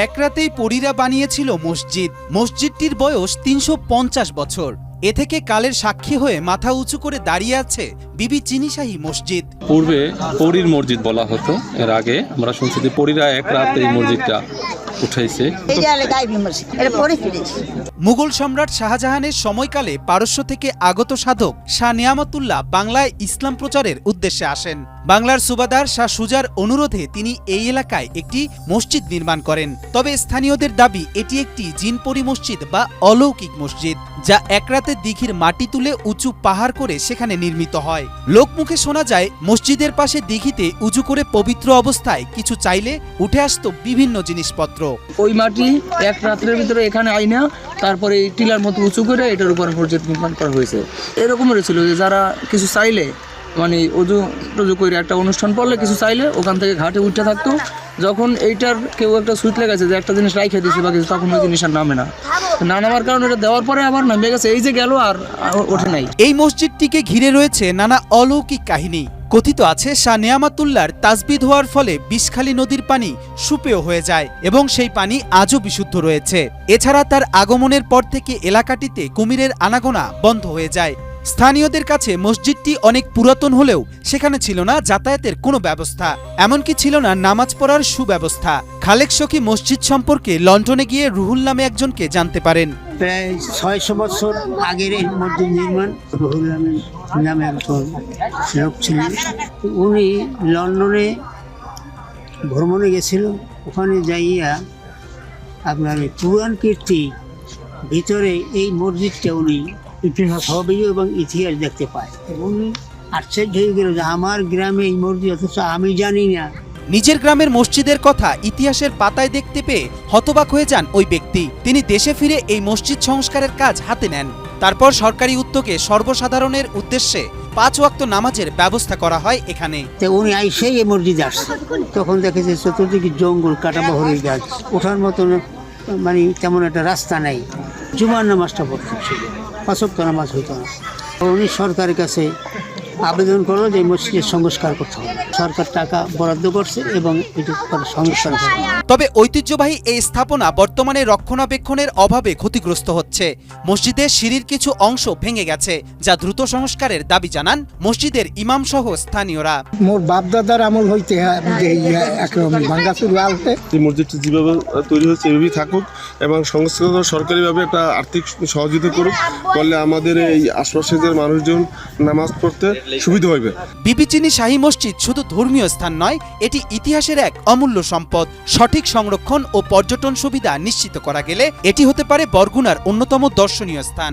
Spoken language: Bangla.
এক রাতেই পরীরা বানিয়েছিল মসজিদ। মসজিদটির বয়স ৩৫০ বছর। এ থেকে কালের সাক্ষী হয়ে মাথা উঁচু করে দাঁড়িয়ে আছে বিবি চিনিশাহী মসজিদ। পূর্বে পরীর মসজিদ বলা হতো। এর আগে আমরা শুনছি যে পরীরা এক রাতে এই মসজিদটা উঠাইছে। মুঘল সম্রাট শাহজাহানের সময়কালে পারস্য থেকে আগত সাধক শাহ নিয়ামতুল্লাহ বাংলায় ইসলাম প্রচারের উদ্দেশ্যে আসেন। বাংলার সুবাদার শাহ সুজার অনুরোধে তিনি এই এলাকায় একটি মসজিদ নির্মাণ করেন। তবে স্থানীয়দের দাবি এটি একটি জিনপরি মসজিদ বা অলৌকিক মসজিদ, যা এক রাতে দিঘির মাটি তুলে উঁচু পাহাড় করে সেখানে নির্মিত হয়। লোকমুখে শোনা যায় মসজিদের পাশে দিঘিতে উঁচু করে পবিত্র অবস্থায় কিছু চাইলে উঠে আসতো বিভিন্ন জিনিসপত্র। ওই মাটি এক রাত্রের ভিতরে এখানে আইনা তারপরে এই টিলার মতো উঁচু করে এটার উপর মসজিদ নির্মাণ করা হয়েছে। এরকমের ছিল যে যারা কিছু চাইলে মানে টজু করে একটা অনুষ্ঠান পড়লে কিছু চাইলে ওখান থেকে ঘাটে উঠতে থাকতো। যখন এইটার কেউ একটা সুইচ লেগেছে যে একটা জিনিস রাইখে দিয়েছে বা কিছু, তখন ওই জিনিস আর নামে না নামার কারণে এটা দেওয়ার পরে আবার নামে গেছে, এই যে গেল আর ওঠে নাই। এই মসজিদটিকে ঘিরে রয়েছে নানা অলৌকিক কাহিনী। কথিত আছে শাহ নিয়ামতুল্লাহর তাসবিহ হওয়ার ফলে বিষখালী নদীর পানি সুপেয় হয়ে যায় এবং সেই পানি আজও বিশুদ্ধ রয়েছে। এছাড়া তার আগমনের পর থেকে এলাকাটিতে কুমিরের আনাগোনা বন্ধ হয়ে যায়। স্থানীয়দের কাছে মসজিদটি অনেক পুরাতন হলেও সেখানে ছিল না যাতায়াতের কোনো ব্যবস্থা, এমনকি ছিল না নামাজ পড়ার সুব্যবস্থা। খালেক শখী মসজিদ সম্পর্কে লন্ডনে গিয়ে রুহুল নামে একজনকে জানতে পারেন। প্রায় ৬০০ বছর আগের এই মসজিদ নির্মাণ। রুহুল নামে একজন লোক ছিলেন, উনি লন্ডনে ভ্রমণে গেছিল। ওখানে যাইয়া আপনার পুরাণ কীর্তি ভিতরে এই মসজিদটা উনি ইতিহাস হবে এবং ইতিহাস দেখতে পায়। উনি আশ্চর্য হয়ে গেল যে আমার গ্রামে এই মসজিদ, অথচ আমি জানি না। নিজের গ্রামের মসজিদের কথা ইতিহাসের পাতায় দেখতে পেয়ে হতবাক হয়ে যান ওই ব্যক্তি। তিনি দেশে ফিরে এই মসজিদ সংস্কারের কাজ হাতে নেন। তারপর সরকারি উদ্যোগে সর্বসাধারণের উদ্দেশ্যে ৫ ওয়াক্ত নামাজের ব্যবস্থা করা হয় এখানে। উনি আইসেই এই মসজিদে আসছে, তখন দেখেছে চতুর্দিকে জঙ্গল, কাটাবহরের গাছ, ওঠার মতন মানে তেমন একটা রাস্তা নাই। জুমার নামাজটা পড়তে ছিল, ৫ ওয়াক্ত নামাজ হইত না। উনি সরকারের কাছে আবেদন করলো যে মসজিদের সংস্কার করতে হবে। সরকার টাকা বরাদ্দ করছে এবং এটি সংস্কার করে। তবে ঐতিহ্যবাহী এই স্থাপনা বর্তমানে রক্ষণাবেক্ষণের অভাবে ক্ষতিগ্রস্ত হচ্ছে। মসজিদের সিঁড়ির কিছু অংশ ভেঙে গেছে, যা দ্রুত সংস্কারের দাবি জানান মসজিদের ইমাম সহ স্থানীয়রা। মোর বাপদাদার আমল হইতে এই মসজিদটি যেভাবে তৈরি হয়েছে এভাবেই থাকুক এবং সংস্কার সরকারিভাবে একটা আর্থিক সহযোগিতা করুক, করলে আমাদের এই আশপাশের যে মানুষজন নামাজ পড়তে সুবিধা হবে। বিবি চিনিশাহী মসজিদ শুধু ধর্মীয় স্থান নয়, এটি ইতিহাসের এক অমূল্য সম্পদ। সঠিক সংরক্ষণ ও পর্যটন সুবিধা নিশ্চিত করা গেলে এটি হতে পারে বরগুনার অন্যতম দর্শনীয় স্থান।